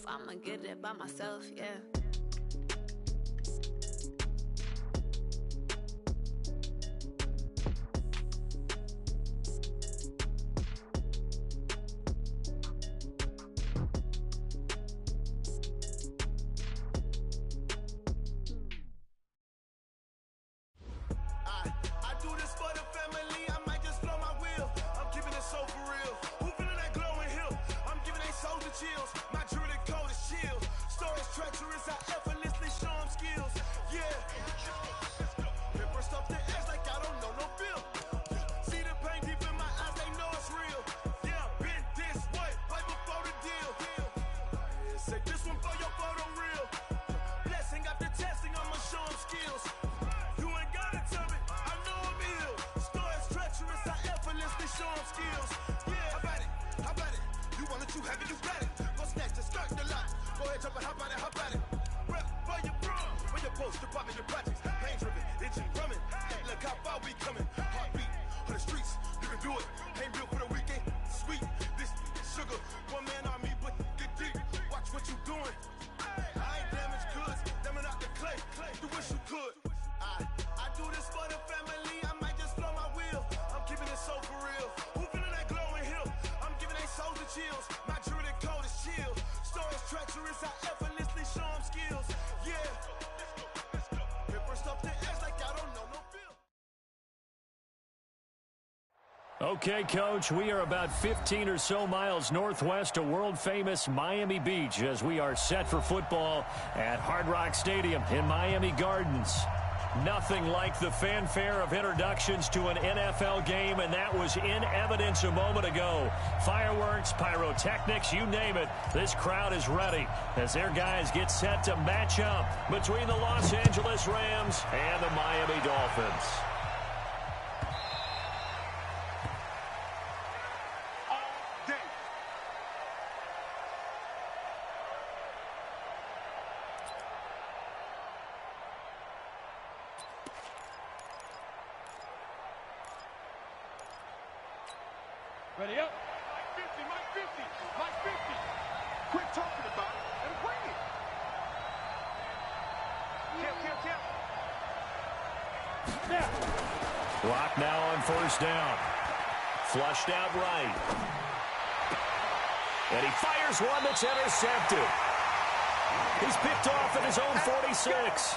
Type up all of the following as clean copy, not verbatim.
I'ma get it by myself, yeah. Okay, Coach, we are about 15 or so miles northwest of world-famous Miami Beach as we are set for football at Hard Rock Stadium in Miami Gardens. Nothing like the fanfare of introductions to an NFL game, and that was in evidence a moment ago. Fireworks, pyrotechnics, you name it. This crowd is ready as their guys get set to match up between the Los Angeles Rams and the Miami Dolphins. Ready up. Mike 50, Mike 50, Mike 50. Quit talking about it and bring it. Kill. Yeah. Clock now on first down. Flushed out right. And he fires one that's intercepted. He's picked off at his own 46.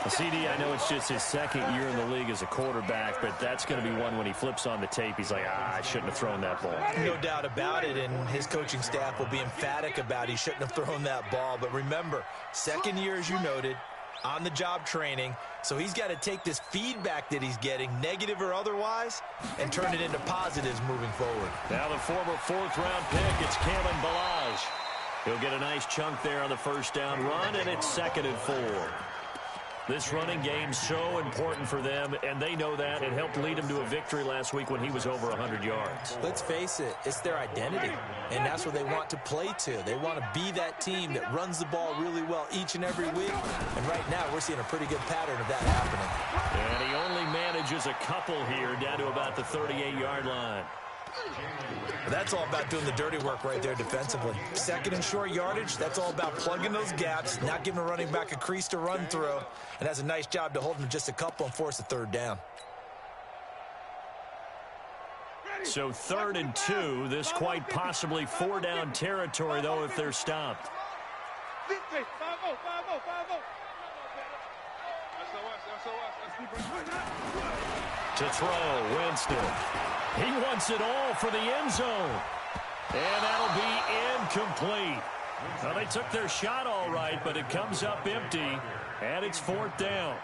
CD, I know it's just his second year in the league as a quarterback, but that's going to be one when he flips on the tape. He's like, I shouldn't have thrown that ball. No doubt about it, and his coaching staff will be emphatic about he shouldn't have thrown that ball. But remember, second year, as you noted, on-the-job training, so he's got to take this feedback that he's getting, negative or otherwise, and turn it into positives moving forward. Now the former fourth-round pick, it's Kalen Ballage. He'll get a nice chunk there on the first down run, and it's 2nd and 4. This running game's so important for them, and they know that. It helped lead him to a victory last week when he was over 100 yards. Let's face it, it's their identity, and that's what they want to play to. They want to be that team that runs the ball really well each and every week, and right now we're seeing a pretty good pattern of that happening. And he only manages a couple here down to about the 38-yard line. That's all about doing the dirty work right there defensively. Second and short yardage, that's all about plugging those gaps, not giving a running back a crease to run through, and has a nice job to hold him just a couple and force a third down. So 3rd and 2, this quite possibly 4-down territory, though, if they're stopped. To throw, Winston. He wants it all for the end zone. And that'll be incomplete. Well, they took their shot all right, but it comes up empty, and it's 4th down.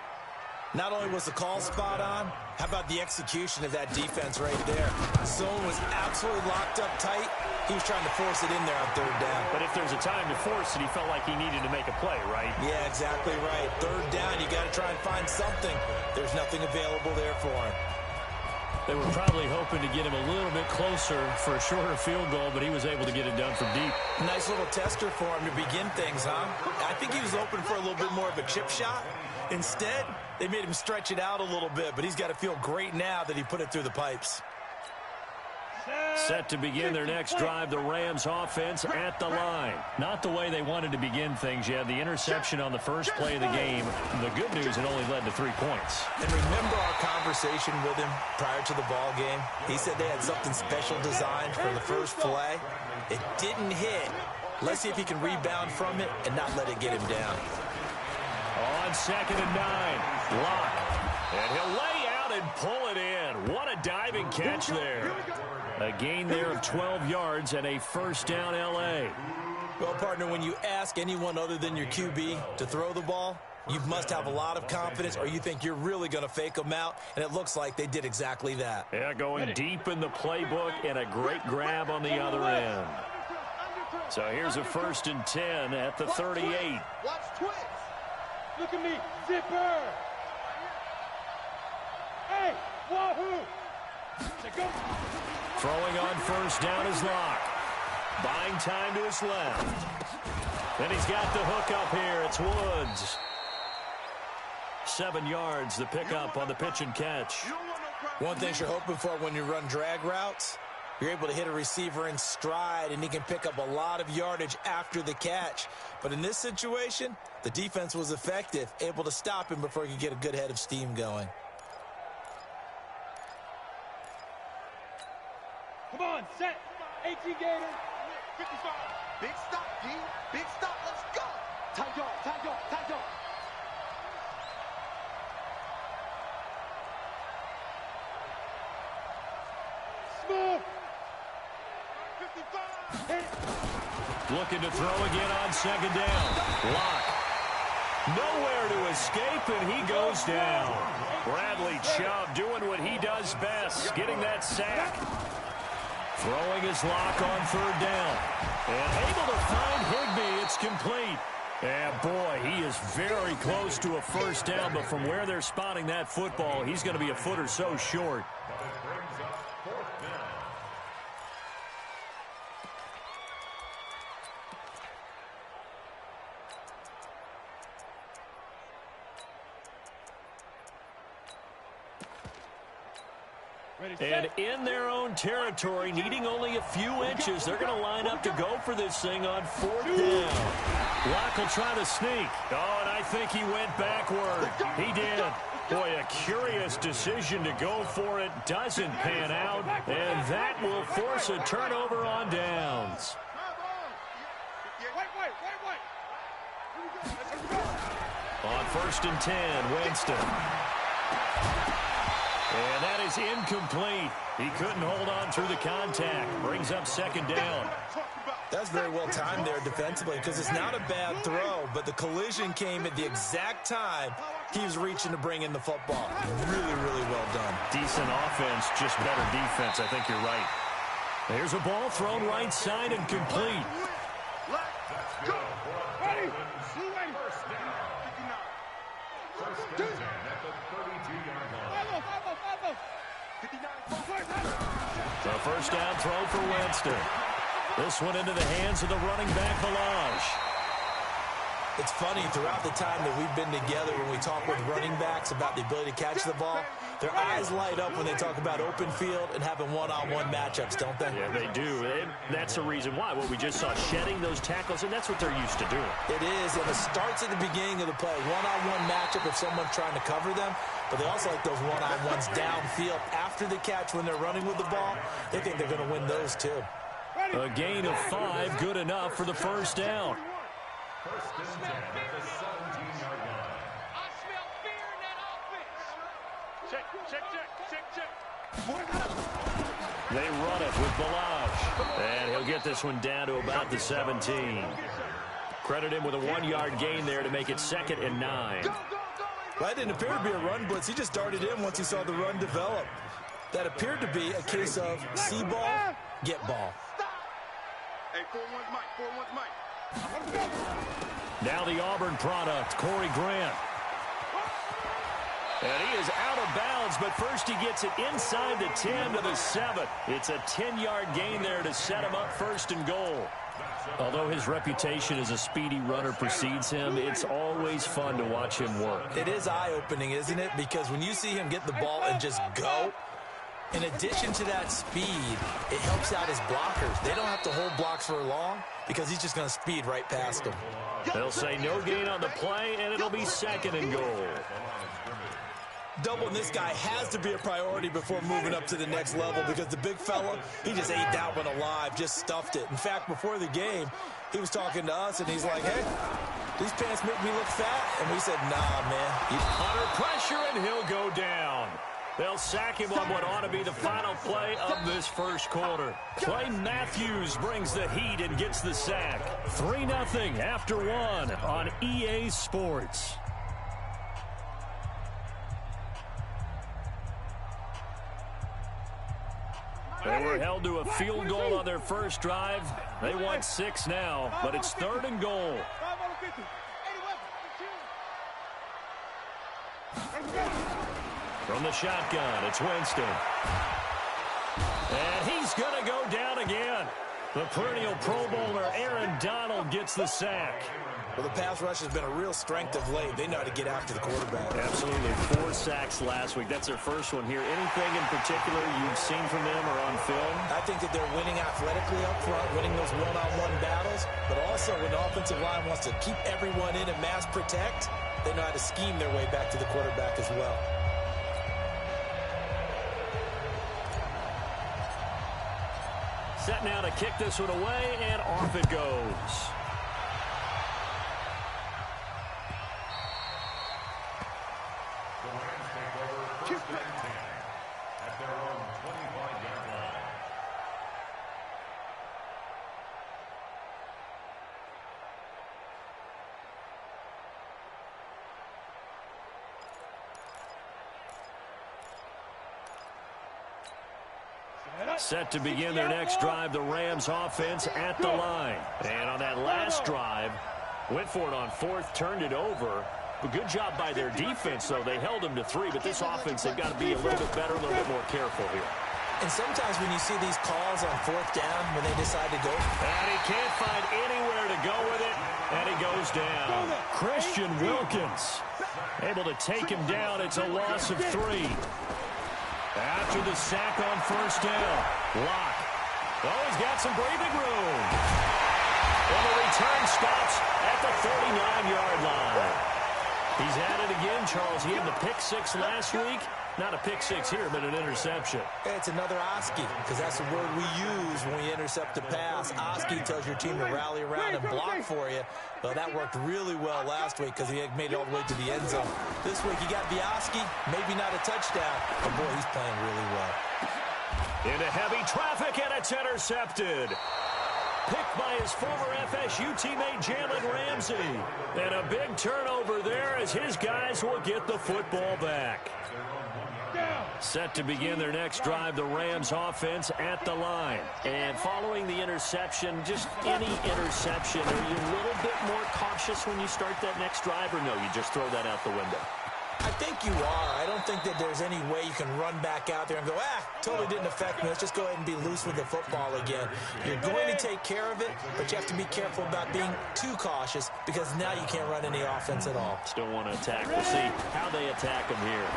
Not only was the call spot on, how about the execution of that defense right there? Zone was absolutely locked up tight. He was trying to force it in there on 3rd down. But if there's a time to force it, he felt like he needed to make a play, right? Yeah, exactly right. 3rd down, you got to try and find something. There's nothing available there for him. They were probably hoping to get him a little bit closer for a shorter field goal, but he was able to get it done from deep. Nice little tester for him to begin things, huh? I think he was open for a little bit more of a chip shot. Instead, they made him stretch it out a little bit, but he's got to feel great now that he put it through the pipes. Set to begin their next drive, the Rams offense at the line. Not the way they wanted to begin things. You had the interception on the first play of the game. The good news, it only led to 3 points. And remember our conversation with him prior to the ball game? He said they had something special designed for the first play. It didn't hit. Let's see if he can rebound from it and not let it get him down. On 2nd and 9, Locke. And he'll lay out and pull it in. What a diving catch there. A gain there of 12 yards and a first down L.A. Well, partner, when you ask anyone other than your QB to throw the ball, you must have a lot of confidence or you think you're really going to fake them out, and it looks like they did exactly that. Yeah, going deep in the playbook and a great grab on the other end. So here's a 1st and 10 at the 38. Watch twist. Look at me, zipper. Hey, wahoo. Go. Throwing on 1st down is Locke. Buying time to his left. Then he's got the hook up here. It's Woods. 7 yards, the pickup on the pitch and catch. One thing you're hoping for when you run drag routes, you're able to hit a receiver in stride, and he can pick up a lot of yardage after the catch. But in this situation, the defense was effective, able to stop him before he could get a good head of steam going. Come on, set. 18 Gator. 55. Big stop, D. Big stop. Let's go. Tight yard, tight yard, tight yard. Smooth. 55. Hit. Looking to throw again on 2nd down. Locke. Nowhere to escape, and he goes down. Bradley Chubb doing what he does best, getting that sack. Throwing his Locke on 3rd down. And able to find Higbee. It's complete. And, boy, he is very close to a first down, but from where they're spotting that football, he's going to be a foot or so short. And in their own territory, needing only a few inches, they're going to line up to go for this thing on 4th down. Locke will try to sneak. Oh, and I think he went backward. He did. Boy, a curious decision to go for it. Doesn't pan out, and that will force a turnover on downs. On 1st and 10, Winston. And that is incomplete. He couldn't hold on through the contact. Brings up 2nd down. That's very well timed there defensively because it's not a bad throw, but the collision came at the exact time he was reaching to bring in the football. Really, really well done. Decent offense, just better defense. I think you're right. There's a ball thrown right side and complete. Let's go. Ready. First down at the 32-yard line. The first down throw for Winston. This one into the hands of the running back, Balaj. It's funny, throughout the time that we've been together when we talk with running backs about the ability to catch the ball, their eyes light up when they talk about open field and having one-on-one matchups, don't they? Yeah, they do. And that's the reason why. What we just saw, shedding those tackles, and that's what they're used to doing. It is, and it starts at the beginning of the play. One-on-one matchup if someone's trying to cover them, but they also like those one-on-ones downfield after the catch when they're running with the ball. They think they're going to win those, too. A gain of 5, good enough for the first down. First and 10 at the 17-yard line. I smell fear in that offense. Check. They run it with Balaj. And he'll get this one down to about the 17. Credit him with a 1-yard gain there to make it 2nd and 9. Well, that didn't appear to be a run blitz. He just darted in once he saw the run develop. That appeared to be a case of see ball, get ball. Hey, 4-1's Mike. Now the Auburn product, Corey Grant. And he is out of bounds, but first he gets it inside the 10 to the 7. It's a 10-yard gain there to set him up 1st and goal. Although his reputation as a speedy runner precedes him, it's always fun to watch him work. It is eye-opening, isn't it? Because when you see him get the ball and just go, In addition to that speed, it helps out his blockers. They don't have to hold blocks for long because he's just going to speed right past them. They'll say no gain on the play, and it'll be second and goal. Doubling this guy has to be a priority before moving up to the next level because the big fella, he just ate that one alive, just stuffed it. In fact, before the game, he was talking to us, and he's like, hey, these pants make me look fat. And we said, nah, man. Under pressure, and he'll go down. They'll sack him on what ought to be the final play of this first quarter. Clay Matthews brings the heat and gets the sack. 3-0 after one on EA Sports. They were held to a field goal on their first drive. They want 6 now, but it's 3rd and goal. From the shotgun, it's Winston. And he's going to go down again. The perennial Pro Bowler Aaron Donald gets the sack. Well, the pass rush has been a real strength of late. They know how to get after the quarterback. Absolutely. 4 sacks last week. That's their first one here. Anything in particular you've seen from them or on film? I think that they're winning athletically up front, winning those one-on-one battles, but also when the offensive line wants to keep everyone in and mass protect, they know how to scheme their way back to the quarterback as well. Set now to kick this one away, and off it goes. The Rams take over 1st and 10 at their own 25-yard line. Set to begin their next drive, the Rams offense at the line. And on that last drive, went for it on 4th, turned it over. A good job by their defense, though. They held them to 3, but this offense, they've got to be a little bit better, a little bit more careful here. And sometimes when you see these calls on 4th down, when they decide to go. And he can't find anywhere to go with it, and he goes down. Christian Wilkins able to take him down. It's a loss of 3. After the sack on 1st down, Locke. Oh, he's got some breathing room. And the return stops at the 39-yard line. He's at it again, Charles. He had the pick 6 last week. Not a pick 6 here, but an interception. It's another Oski, because that's the word we use when we intercept a pass. Oski tells your team to rally around and block for you. Well, that worked really well last week because he had made it all the way to the end zone. This week, you got the Oski, maybe not a touchdown, but boy, he's playing really well. Into heavy traffic, and it's intercepted. Picked by his former FSU teammate Jalen Ramsey. And a big turnover there as his guys will get the football back. Set to begin their next drive, the Rams offense at the line. And following the interception, just any interception, are you a little bit more cautious when you start that next drive, or no, you just throw that out the window? I think you are. I don't think that there's any way you can run back out there and go, totally didn't affect me. Let's just go ahead and be loose with the football again. You're going to take care of it, but you have to be careful about being too cautious because now you can't run any offense at all. Still want to attack. We'll see how they attack him here.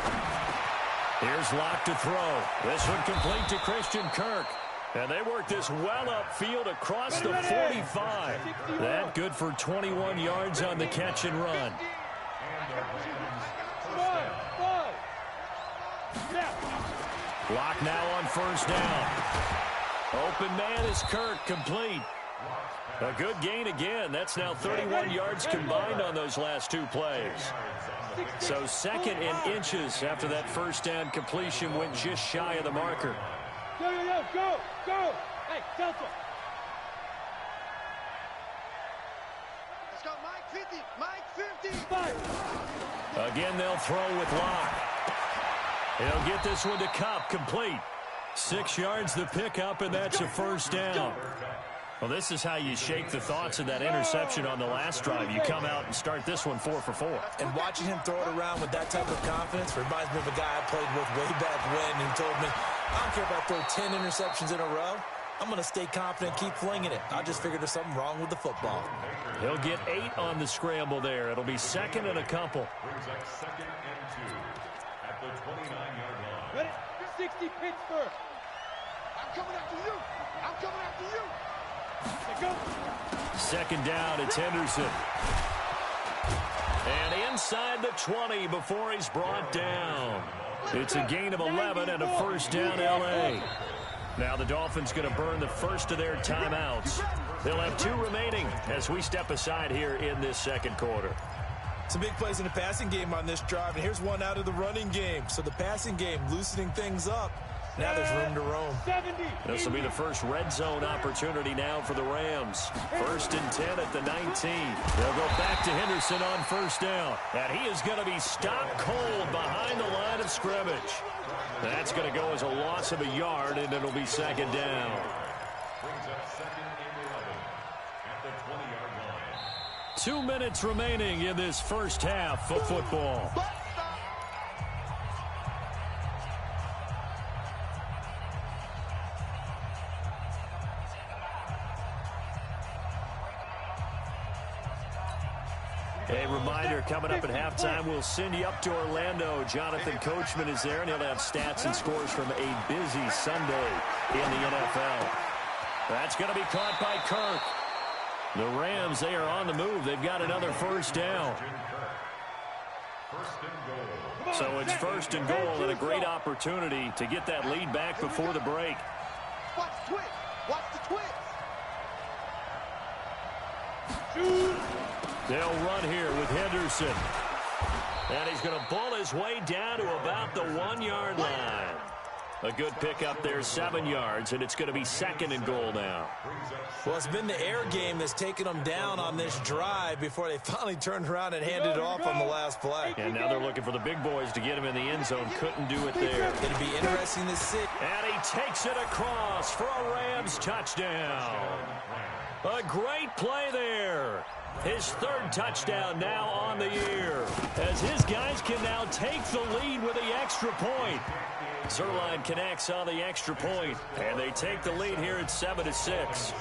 Here's Locke to throw. This one complete to Christian Kirk. And they work this well upfield across the 45. That good for 21 yards on the catch and run. Locke now on 1st down. Open man is Kirk, complete. A good gain again. That's now 31 yards combined on those last 2 plays. So 2nd and inches after that 1st down completion went just shy of the marker. Go! Hey, Delta! Let's go, Mike 50! Again, they'll throw with Locke. He'll get this one to Cup, complete. 6 yards the pickup, and that's a 1st down. Well, this is how you shake the thoughts of that interception on the last drive. You come out and start this one 4 for 4. And watching him throw it around with that type of confidence reminds me of a guy I played with way back when who told me, I don't care if I throw 10 interceptions in a row. I'm going to stay confident, keep flinging it. I just figured there's something wrong with the football. He'll get 8 on the scramble there. It'll be 2nd and a couple. Brings up 2nd and 2 at the 29-yard line. Ready? 60 Pittsburgh. I'm coming after you. I'm coming after you. Go. Second down, it's Henderson. And inside the 20 before he's brought down. It's a gain of 11 and a first down, L.A. Now the Dolphins going to burn the first of their timeouts. They'll have 2 remaining as we step aside here in this second quarter. Some big plays in the passing game on this drive, and here's one out of the running game. So the passing game loosening things up. Now there's room to roam. This will be the first red zone opportunity now for the Rams. First and 10 at the 19. They'll go back to Henderson on first down. And he is going to be stopped cold behind the line of scrimmage. That's going to go as a loss of a yard, and it'll be second down. Brings up second and 11 at the 20-yard line. 2 minutes remaining in this first half of football. A reminder, coming up at halftime, we'll send you up to Orlando. Jonathan Coachman is there, and he'll have stats and scores from a busy Sunday in the NFL. That's going to be caught by Kirk. The Rams, they are on the move. They've got another first down. So it's first and goal and a great opportunity to get that lead back before the break. Watch the twist. Watch the twist. They'll run here with Henderson. And he's going to bull his way down to about the 1-yard line. A good pickup there, 7 yards, and it's going to be second and goal now. Well, it's been the air game that's taken them down on this drive before they finally turned around and handed it off on the last play. And now they're looking for the big boys to get him in the end zone. Couldn't do it there. It'll be interesting to see. And he takes it across for a Rams touchdown. A great play there. His 3rd touchdown now on the year, as his guys can now take the lead with the extra point. Zerline connects on the extra point, and they take the lead here at 7-6.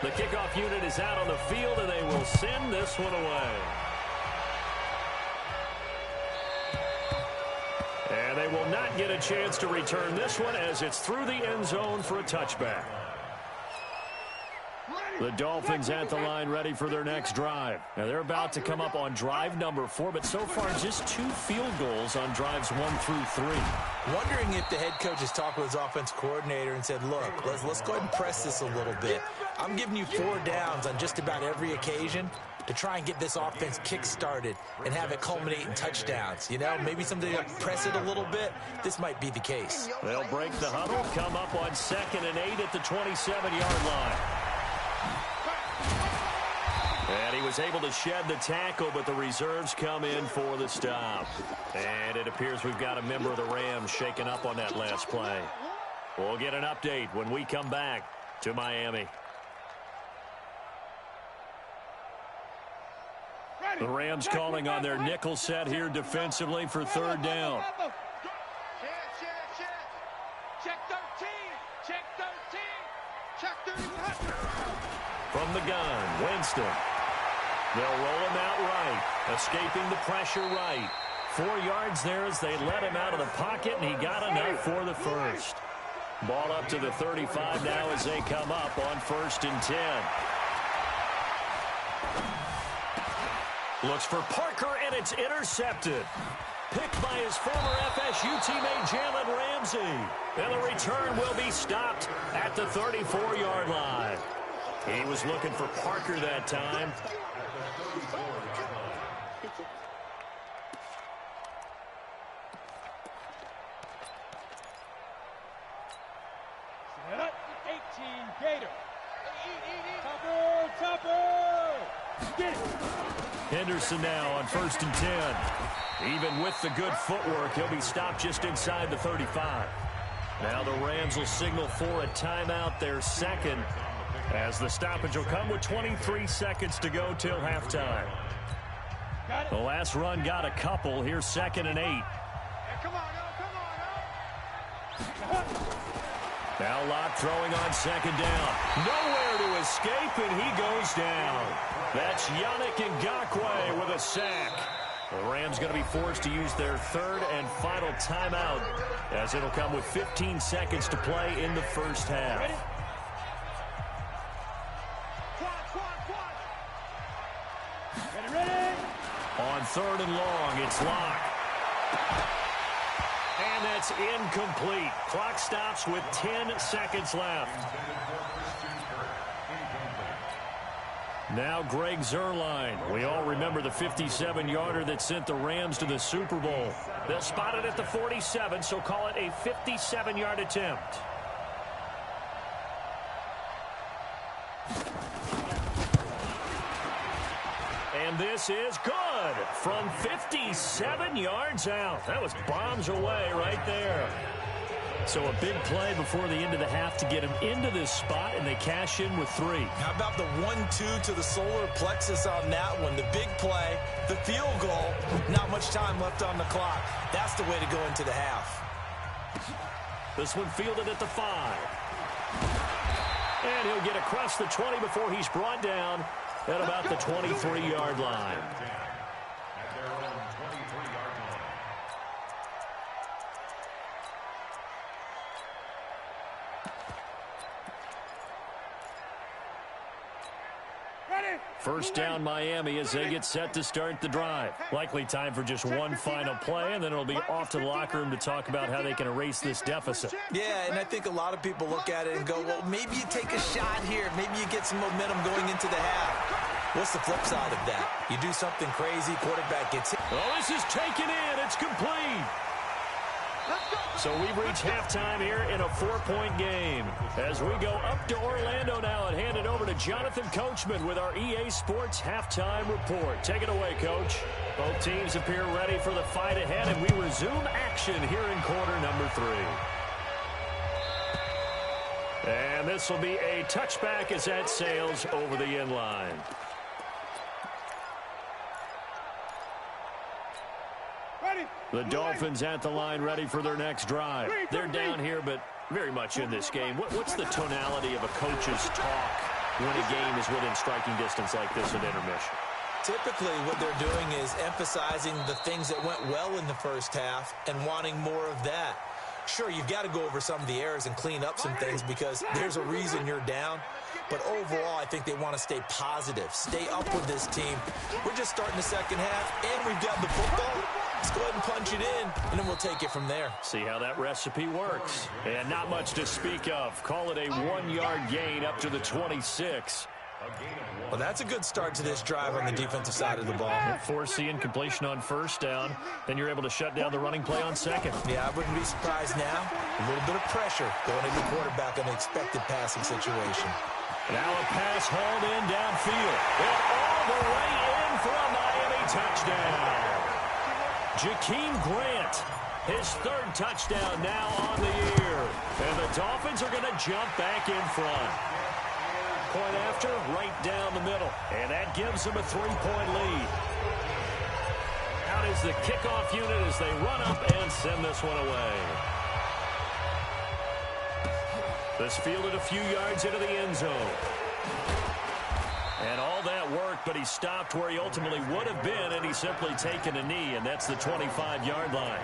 The kickoff unit is out on the field, and they will send this one away. And they will not get a chance to return this one as it's through the end zone for a touchback. The Dolphins at the line ready for their next drive. Now they're about to come up on drive number 4, but so far just 2 field goals on drives 1 through 3. Wondering if the head coach has talked with his offense coordinator and said, look, let's go ahead and press this a little bit. I'm giving you 4 downs on just about every occasion to try and get this offense kick-started and have it culminate in touchdowns. You know, maybe something like press it a little bit. This might be the case. They'll break the huddle, come up on 2nd and 8 at the 27-yard line. And he was able to shed the tackle, but the reserves come in for the stop. And it appears we've got a member of the Rams shaken up on that last play. We'll get an update when we come back to Miami. The Rams calling on their nickel set here defensively for 3rd down. Check 13. Check 13. Check 13. From the gun, Winston. They'll roll him out right, escaping the pressure right. 4 yards there as they let him out of the pocket, and he got enough for the first. Ball up to the 35 now as they come up on 1st and 10. Looks for Parker, and it's intercepted. Picked by his former FSU teammate Jalen Ramsey. And the return will be stopped at the 34-yard line. He was looking for Parker that time. Set. 18 Gator. Topper. Get it. Henderson now on 1st and 10. Even with the good footwork, he'll be stopped just inside the 35. Now the Rams will signal for a timeout, their 2nd, as the stoppage will come with 23 seconds to go till halftime. The last run got a couple. Here's 2nd and 8. Come on, come on. Now Locke throwing on 2nd down. Nowhere to escape, and he goes down. That's Yannick Ngakoue with a sack. The Rams going to be forced to use their third and final timeout, as it'll come with 15 seconds to play in the first half. On third and long, it's Locke. And that's incomplete. Clock stops with 10 seconds left. Now Greg Zuerlein. We all remember the 57-yarder that sent the Rams to the Super Bowl. They'll spot it at the 47, so call it a 57-yard attempt. And this is good from 57 yards out. That was bombs away right there. So a big play before the end of the half to get him into this spot, and they cash in with 3. How about the 1-2 to the solar plexus on that one? The big play, the field goal, not much time left on the clock. That's the way to go into the half. This one fielded at the 5. And he'll get across the 20 before he's brought down at about the 23-yard line. First down Miami as they get set to start the drive. Likely time for just one final play, and then it'll be off to the locker room to talk about how they can erase this deficit. Yeah, and I think a lot of people look at it and go, well, maybe you take a shot here. Maybe you get some momentum going into the half. What's the flip side of that? You do something crazy, quarterback gets hit. Oh, this is taken in. It's complete. So we've reached halftime here in a 4-point game. As we go up to Orlando now and hand it over to Jonathan Coachman with our EA Sports Halftime Report. Take it away, Coach. Both teams appear ready for the fight ahead, and we resume action here in quarter number 3. And this will be a touchback as that sails over the end line. The Dolphins at the line ready for their next drive. They're down here, but very much in this game. What's the tonality of a coach's talk when a game is within striking distance like this at intermission? Typically, what they're doing is emphasizing the things that went well in the first half and wanting more of that. Sure, you've got to go over some of the errors and clean up some things because there's a reason you're down. But overall, I think they want to stay positive, stay up with this team. We're just starting the second half, and we've got the football. Let's go ahead and punch it in, and then we'll take it from there. See how that recipe works. And not much to speak of. Call it a 1-yard gain up to the 26. Well, that's a good start to this drive on the defensive side of the ball. Force the incompletion on first down. Then you're able to shut down the running play on second. Yeah, I wouldn't be surprised now. A little bit of pressure going into the quarterback on the expected passing situation. Now a pass hauled in downfield. And all the way in for a Miami touchdown. Jakeem Grant, his 3rd touchdown now on the year. And the Dolphins are going to jump back in front. Point after, right down the middle. And that gives them a 3-point lead. Out is the kickoff unit as they run up and send this one away. This fielded a few yards into the end zone. And all that worked, but he stopped where he ultimately would have been, and he's simply taken a knee, and that's the 25-yard line.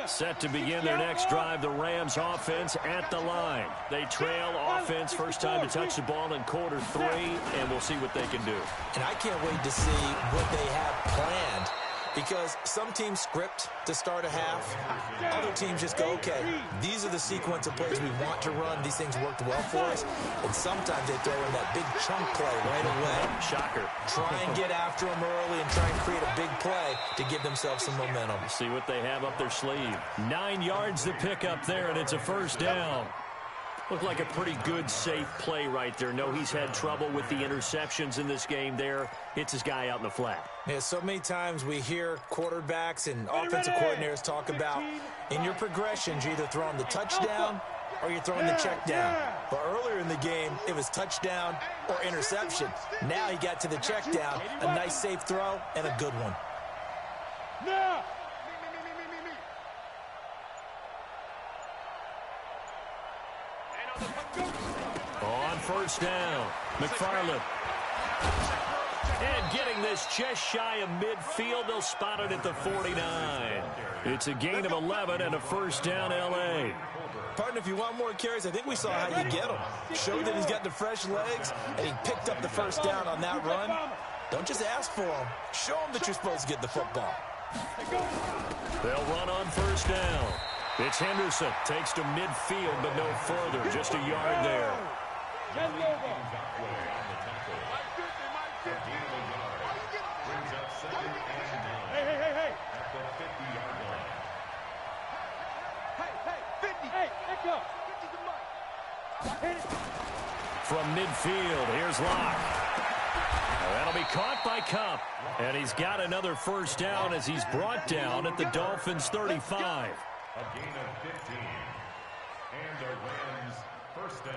Set to begin their next drive, the Rams offense at the line. They trail offense, first time to touch the ball in quarter 3, and we'll see what they can do. And I can't wait to see what they have planned. Because some teams script to start a half. Other teams just go, okay, these are the sequence of plays we want to run. These things worked well for us. And sometimes they throw in that big chunk play right away. Shocker. Try and get after them early and try and create a big play to give themselves some momentum. See what they have up their sleeve. 9 yards to pick up there, and it's a first down. Looked like a pretty good, safe play right there. No, he's had trouble with the interceptions in this game there. Hits his guy out in the flat. Yeah, so many times we hear quarterbacks and offensive coordinators talk about in your progressions, you're either throwing the touchdown or you're throwing the check down. But earlier in the game, it was touchdown or interception. Now he got to the check down, a nice safe throw, and a good one. On first down. McFarland. And getting this just shy of midfield, they'll spot it at the 49. It's a gain of 11 and a first down, L.A. Partner, if you want more carries, I think we saw how you get him. Showed that he's got the fresh legs, and he picked up the first down on that run. Don't just ask for him. Show him that you're supposed to get the football. They'll run on first down. It's Henderson. Takes to midfield, but no further. Just a yard there. Hey. At the 50-yard line. Hey, 50. Hey, let go. 50's the mark. From midfield, here's Locke. That'll be caught by Cup. And he's got another first down as he's brought down at the Dolphins' 35. A gain of 15. And the Rams first down.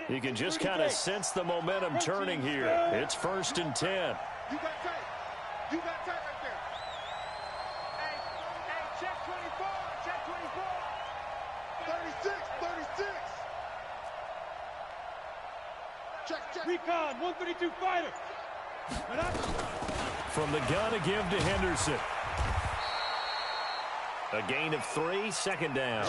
You can just kind of sense the momentum turning here. It's 1st and 10. You got tight. You got tight right there. Hey, check 24. Check 24. 36. Check. Recon, 132 fighter. From the gun, a give to Henderson. A gain of 3, second down.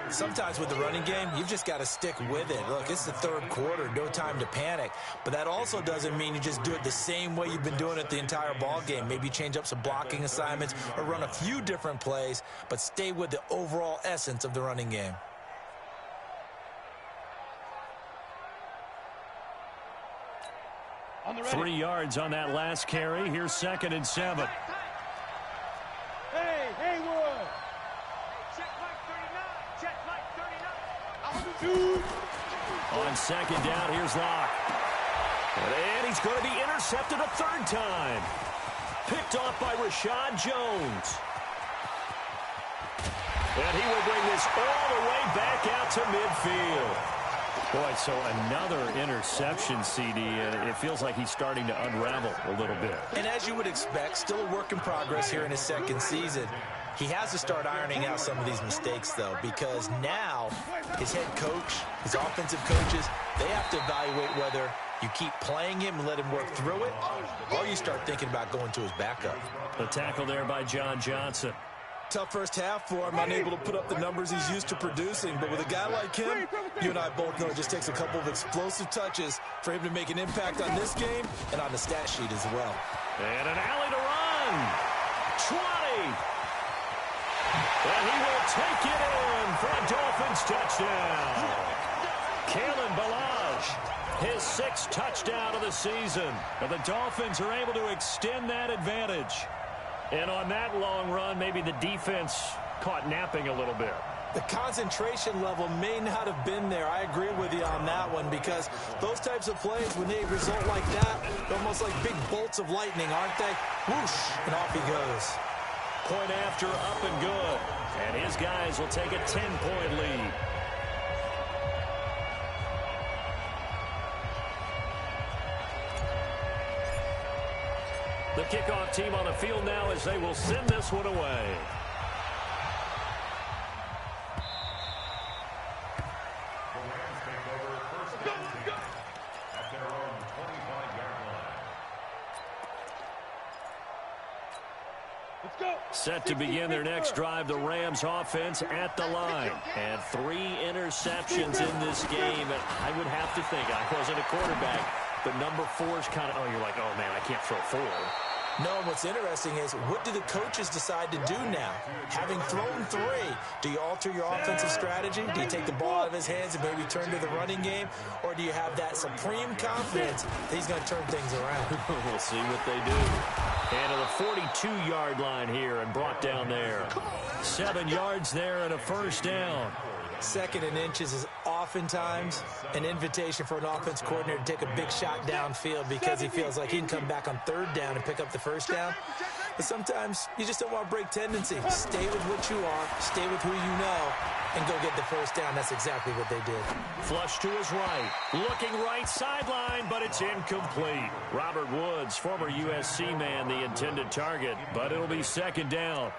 Sometimes with the running game, you've just got to stick with it. Look, it's the third quarter, no time to panic. But that also doesn't mean you just do it the same way you've been doing it the entire ball game. Maybe change up some blocking assignments or run a few different plays, but stay with the overall essence of the running game. On the ready. 3 yards on that last carry. Here's 2nd and 7. Hey, Haywood. Check Mike 39. Check Mike 39. On 2nd down, here's Locke. And he's going to be intercepted a 3rd time. Picked off by Rashad Jones. And he will bring this all the way back out to midfield. Boy, so another interception, CD, and it feels like he's starting to unravel a little bit. And as you would expect, still a work in progress here in his second season. He has to start ironing out some of these mistakes, though, because now his head coach, his offensive coaches, they have to evaluate whether you keep playing him and let him work through it, or you start thinking about going to his backup. The tackle there by John Johnson. Tough first half for him, unable to put up the numbers he's used to producing. But with a guy like him, you and I both know it just takes a couple of explosive touches for him to make an impact on this game and on the stat sheet as well. And an alley to run. 20. And he will take it in for a Dolphins touchdown. Kalen Ballage, his 6th touchdown of the season. And the Dolphins are able to extend that advantage. And on that long run, maybe the defense caught napping a little bit. The concentration level may not have been there. I agree with you on that one, because those types of plays, when they result like that, they're almost like big bolts of lightning, aren't they? Whoosh, and off he goes. Point after, up and good. And his guys will take a 10-point lead. The kickoff team on the field now as they will send this one away. The Rams take over 1st and 10 at their own 25-yard line. Let's go. Set to begin their next drive, the Rams offense at the line. And 3 interceptions in this game. And I would have to think, I wasn't a quarterback, but number 4 is kind of, you're like, oh, man, I can't throw 4. No, and what's interesting is, what do the coaches decide to do now? Having thrown 3, do you alter your offensive strategy? Do you take the ball out of his hands and maybe turn to the running game? Or do you have that supreme confidence that he's going to turn things around? We'll see what they do. And to the 42-yard line here and brought down there. 7 yards there and a first down. 2nd and inches is oftentimes an invitation for an offense coordinator to take a big shot downfield because he feels like he can come back on 3rd down and pick up the first down. But sometimes you just don't want to break tendency. Stay with what you are, stay with who you know, and go get the first down. That's exactly what they did. Flush to his right. Looking right sideline, but it's incomplete. Robert Woods, former USC man, the intended target, but it'll be 2nd down.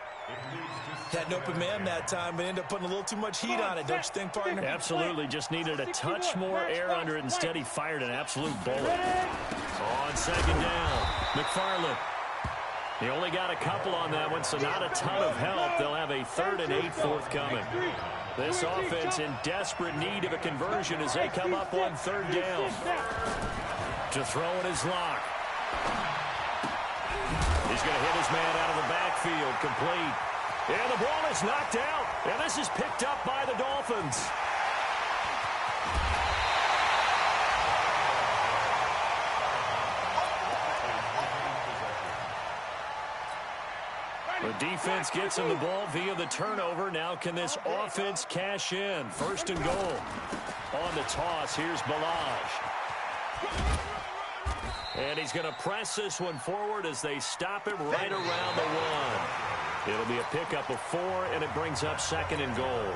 Had an open man that time, but ended up putting a little too much heat on it, don't you think, partner? Absolutely. Just needed a touch more air under it. Instead, he fired an absolute bullet. On second down, McFarland. He only got a couple on that one, so not a ton of help. They'll have a 3rd and 8 forthcoming. This offense in desperate need of a conversion as they come up on 3rd down. To throw it is Locke. He's going to hit his man out of the backfield, complete. And the ball is knocked out, and this is picked up by the Dolphins. The defense gets him the ball via the turnover. Now can this offense cash in? 1st and goal. On the toss, here's Balaj. And he's going to press this one forward as they stop him right around the 1. It'll be a pickup of 4, and it brings up 2nd and goal.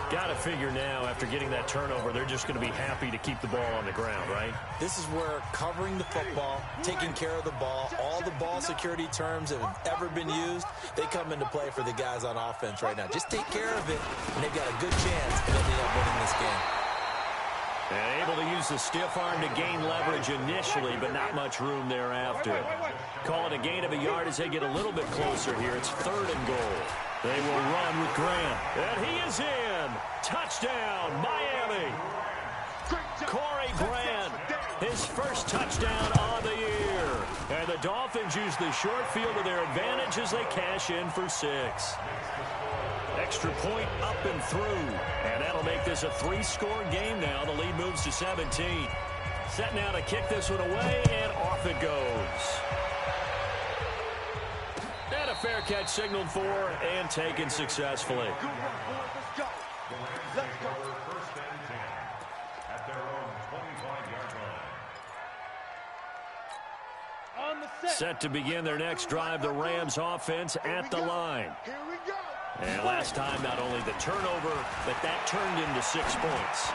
Got to figure now, after getting that turnover, they're just going to be happy to keep the ball on the ground, right? This is where covering the football, taking care of the ball, all the ball security terms that have ever been used, they come into play for the guys on offense right now. Just take care of it, and they've got a good chance of ending up winning this game. And able to use the stiff arm to gain leverage initially, but not much room thereafter. Call it a gain of a yard as they get a little bit closer here. It's 3rd and goal. They will run with Grant. And he is in. Touchdown, Miami. Corey Grant, his first touchdown on the year. And the Dolphins use the short field to their advantage as they cash in for 6. Extra point up and through. And that'll make this a 3-score game now. The lead moves to 17. Set now to kick this one away, and off it goes. And a fair catch signaled for and taken successfully. Let's go. 1st and 10 at their own 25-yard line. On the set. Set to begin their next drive, the Rams offense at the line. Here we go. And last time, not only the turnover, but that turned into 6 points.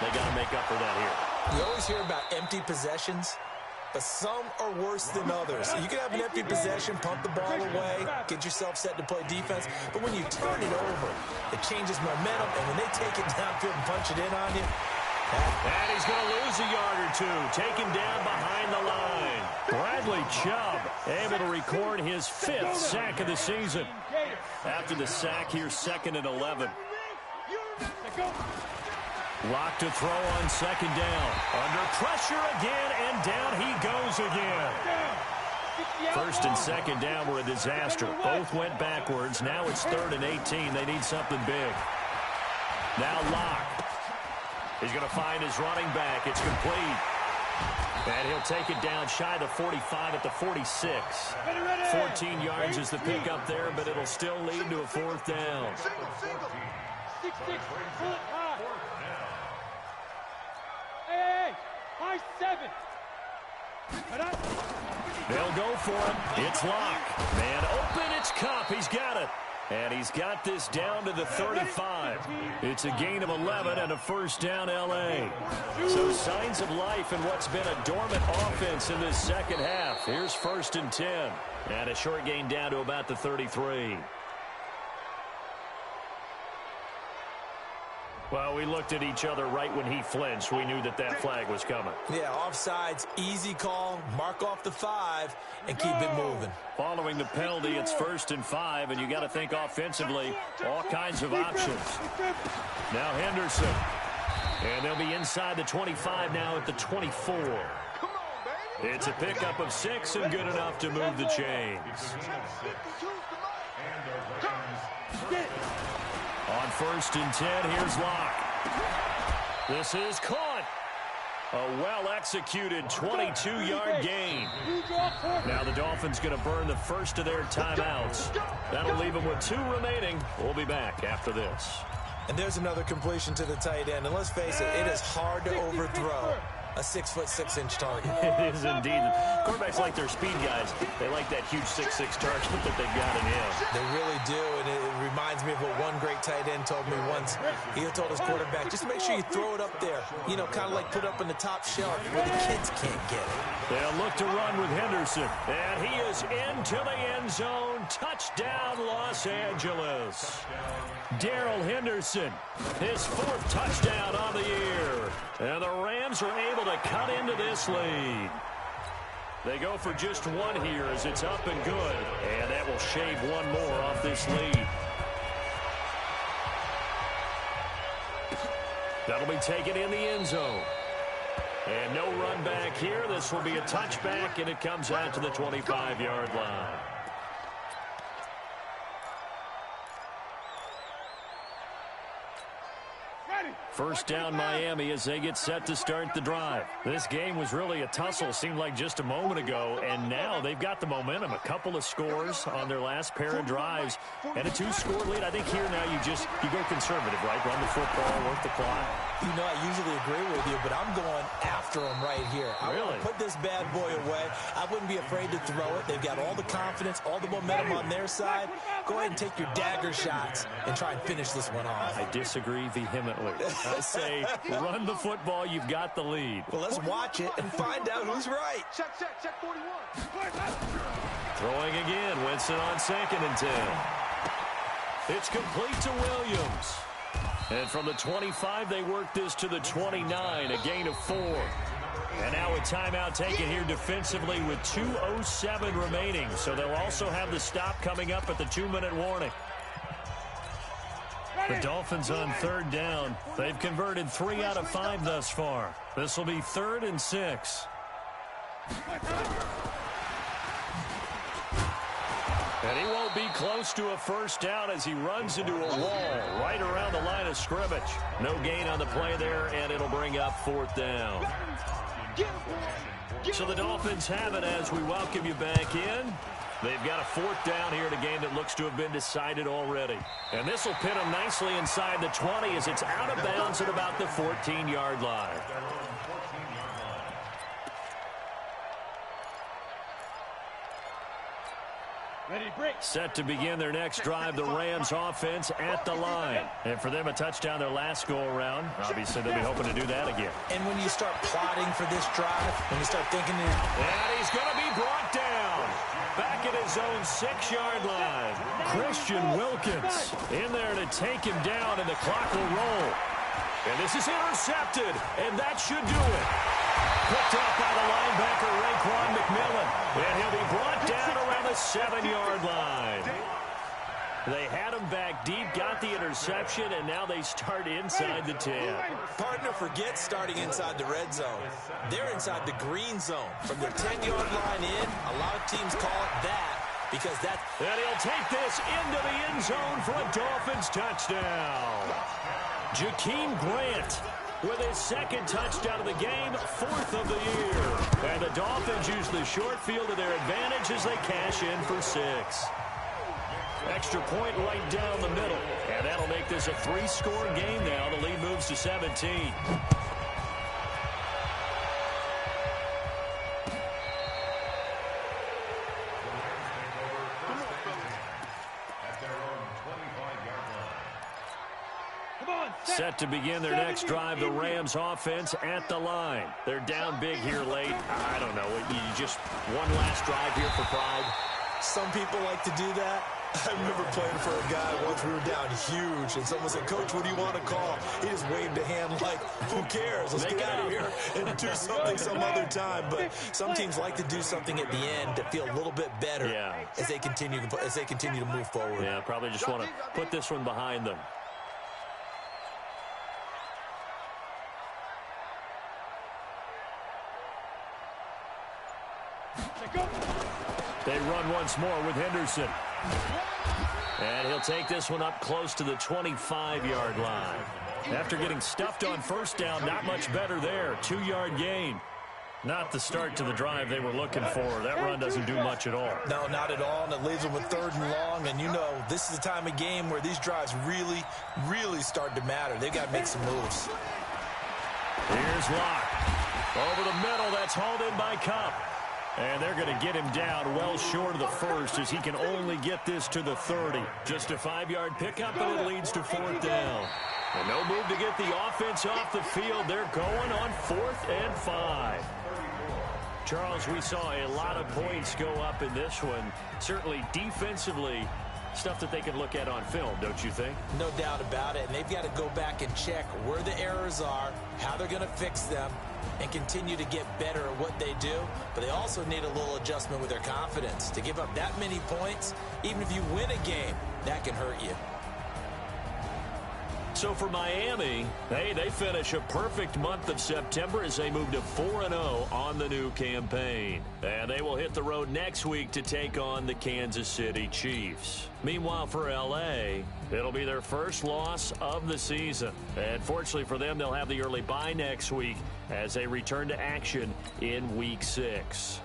They got to make up for that here. You always hear about empty possessions, but some are worse than others. You can have an empty possession, punt the ball away, get yourself set to play defense, but when you turn it over, it changes momentum, and when they take it downfield and punch it in on you, and he's going to lose a yard or 2, taken down behind the line. Bradley Chubb able to record his 5th sack of the season. After the sack, here's 2nd and 11. Lock to throw on 2nd down. Under pressure again, and down he goes again. 1st and 2nd down were a disaster. Both went backwards. Now it's 3rd and 18. They need something big. Now Lock. He's going to find his running back. It's complete. And he'll take it down shy of the 45 at the 46. 14 yards is the pickup there, but it'll still lead to a 4th down. 6-6, pull it high. Hey, high 7. They'll go for it. It's Locke. Man open, it's Cup. He's got it. And he's got this down to the 35. It's a gain of 11 and a 1st down L.A. So signs of life in what's been a dormant offense in this 2nd half. Here's 1st and 10. And a short gain down to about the 33. Well, we looked at each other right when he flinched. We knew that that flag was coming. Yeah, offsides, easy call, mark off the 5, and keep it moving. Following the penalty, it's 1st and 5, and you got to think offensively, all kinds of options. Now Henderson. And they'll be inside the 25 now at the 24. It's a pickup of 6 and good enough to move the chains. On 1st and 10, here's Locke. This is caught. A well-executed 22-yard gain. Now the Dolphins going to burn the first of their timeouts. That'll leave them with 2 remaining. We'll be back after this. And there's another completion to the tight end. And let's face it, it is hard to overthrow. a 6'6" target. It is indeed. Quarterbacks like their speed guys. They like that huge 6'6" target that they've got in him. They really do, and it reminds me of what one great tight end told me once. He told his quarterback, just make sure you throw it up there. You know, kind of like put it up in the top shelf where the kids can't get it. They'll look to run with Henderson. And he is into the end zone. Touchdown, Los Angeles. Darrell Henderson, his 4th touchdown on the year. And the Rams are able to cut into this lead. They go for just one here as it's up and good. And that will shave one more off this lead. That'll be taken in the end zone. And no run back here. This will be a touchback, and it comes out to the 25-yard line. First down, Miami, as they get set to start the drive. This game was really a tussle, seemed like just a moment ago, and now they've got the momentum. A couple of scores on their last pair of drives, and a 2-score lead. I think here now you go conservative, right? Run the football, work the clock. You know, I usually agree with you, but I'm going after them right here. I want to put this bad boy away. I wouldn't be afraid to throw it. They've got all the confidence, all the momentum on their side. Go ahead and take your dagger shots and try and finish this one off. I disagree vehemently. I say run the football. You've got the lead. Well, let's watch it and find out who's right. Check 41. Throwing again. Winston on 2nd and 10. It's complete to Williams. And from the 25, they work this to the 29, a gain of 4. And now a timeout taken here defensively with 2:07 remaining. So they'll also have the stop coming up at the 2-minute warning. The Dolphins on 3rd down. They've converted 3 out of 5 thus far. This will be 3rd and 6. And he won't be close to a first down as he runs into a wall right around the line of scrimmage. No gain on the play there, and it'll bring up 4th down. So the Dolphins have it as we welcome you back in. They've got a 4th down here in a game that looks to have been decided already. And this will pin them nicely inside the 20 as it's out of bounds at about the 14-yard line. Set to begin their next drive, the Rams offense at the line. And for them, a touchdown their last go-around. Obviously, they'll be hoping to do that again. And when you start plotting for this drive, when you start thinking... And he's going to be brought down. Back at his own 6-yard line. Christian Wilkins in there to take him down, and the clock will roll. And this is intercepted, and that should do it. Picked up by the linebacker, Raekwon McMillan. And he'll be brought down around the 7-yard line. They had him back deep, got the interception, and now they start inside the 10. Partner forgets starting inside the red zone. They're inside the green zone. From their 10-yard line in, a lot of teams call it that because that's... And he'll take this into the end zone for a Dolphins touchdown. Jakeem Grant with his 2nd touchdown of the game, 4th of the year. And the Dolphins use the short field to their advantage as they cash in for 6. Extra point right down the middle. And that'll make this a 3-score game now. The lead moves to 17. Set to begin their next drive, the Rams offense at the line. They're down big here late. I don't know. You just one last drive here for pride. Some people like to do that. I remember playing for a guy once. We were down huge, and someone said, "Coach, what do you want to call?" He just waved a hand like, "Who cares? Let's get out of here and do something some other time." But some teams like to do something at the end to feel a little bit better as they continue to move forward. Yeah, probably just want to put this one behind them. They run once more with Henderson. And he'll take this one up close to the 25-yard line. After getting stuffed on first down, not much better there. 2-yard gain. Not the start to the drive they were looking for. That run doesn't do much at all. No, not at all, and it leaves them with 3rd and long. And you know, this is the time of game where these drives really, really start to matter. They've got to make some moves. Here's Locke. Over the middle, that's hauled in by Cup. And they're going to get him down well short of the first as he can only get this to the 30. Just a 5-yard pickup, and it leads to 4th down. And no move to get the offense off the field. They're going on 4th and 5. Charles, we saw a lot of points go up in this one. Certainly defensively, stuff that they can look at on film, don't you think? No doubt about it. And they've got to go back and check where the errors are, how they're going to fix them, and continue to get better at what they do. But they also need a little adjustment with their confidence. To give up that many points, even if you win a game, that can hurt you. So for Miami, they finish a perfect month of September as they move to 4-0 on the new campaign. And they will hit the road next week to take on the Kansas City Chiefs. Meanwhile, for L.A., it'll be their first loss of the season. And fortunately for them, they'll have the early bye next week as they return to action in Week 6.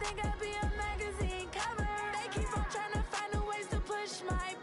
Think I'd be a magazine cover. They keep on trying to find a ways to push my